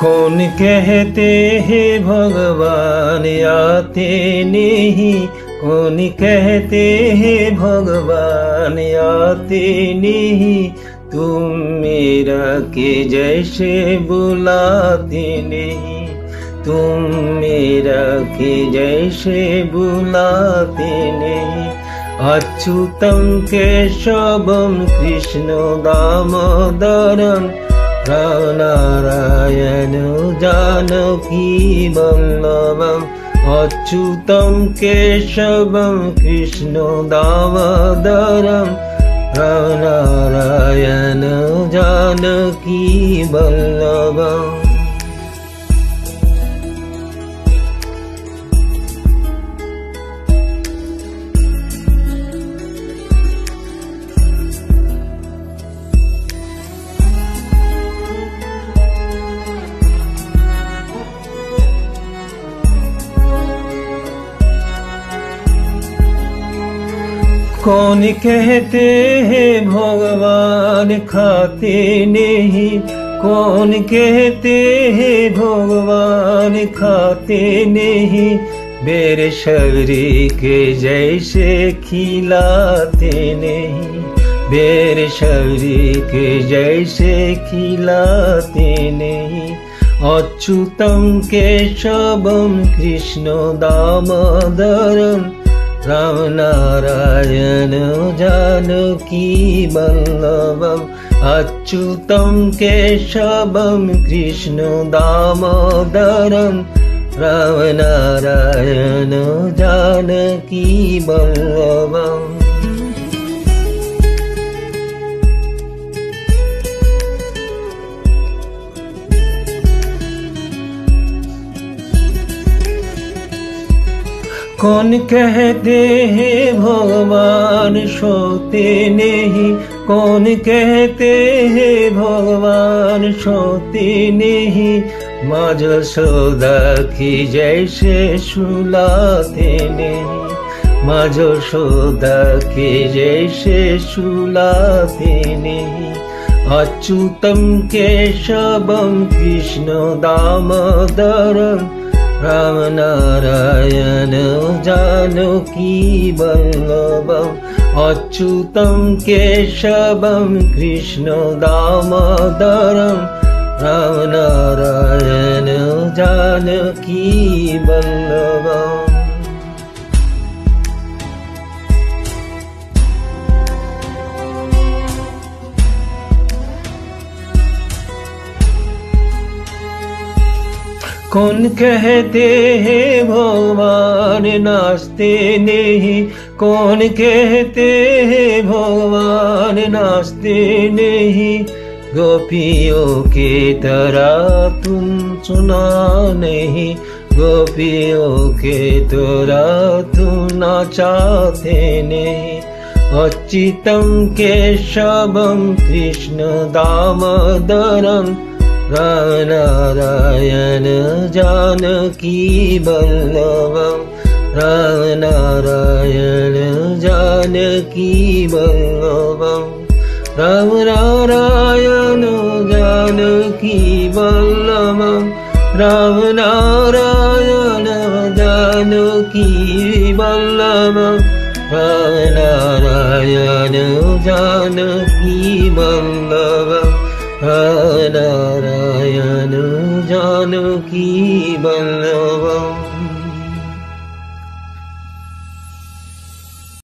कौन कहते हैं भगवान आते नहीं, कौन कहते हैं भगवान आते नहीं, तुम मेरा के जैसे बुलाते नहीं, तुम मेरा के जैसे बुलाते नहीं। अच्युतं केशवं कृष्ण दामोदरं नारायण जानकी वल्लभम्। अच्युतं केशवं कृष्ण दामोदरं नारायण जानकी वल्लभम्। कौन कहते हैं भगवान खाते नहीं, कौन कहते हैं भगवान खाते नहीं, मेरे शबरी के जैसे खिलाते नहीं, मेरे शबरी के जैसे खिलाते नहीं। अच्युतं केशवं कृष्ण दामोदरं राम नारायण जानकी वल्लभम्। अच्युतं केशवं कृष्ण दामोदरं राम नारायण जानकी वल्लभम्। कौन कहते हैं भगवान सोते नहीं, कौन कहते हैं भगवान सोते नहीं, माँ यशोदा की जैसे सुलाते नहीं, माँ यशोदा की जैसे सुलाते नहीं। अच्युतं केशवं कृष्ण दामोदरं राम नारायण जानकी वल्लभम्। अच्युतं केशवं कृष्ण दामोदरं राम नारायण जानकी वल्लभम्। कौन कहते हैं भगवान नाचते नहीं, कौन कहते हैं भगवान नाचते नहीं, गोपियों की तरह तुम सुना नहीं, गोपियों के तरह तुम नाचाते नहीं। अच्युतं केशवं कृष्ण दामोदरं राम नारायण जानकी वल्लभम्। राम नारायण जानकी वल्लभम्। राम नारायण जानकी वल्लभम्। राम नारायण जानकी वल्लभम्। राम नारायण जानकी वल्लभम्। नारायण जानकी वल्लभम्।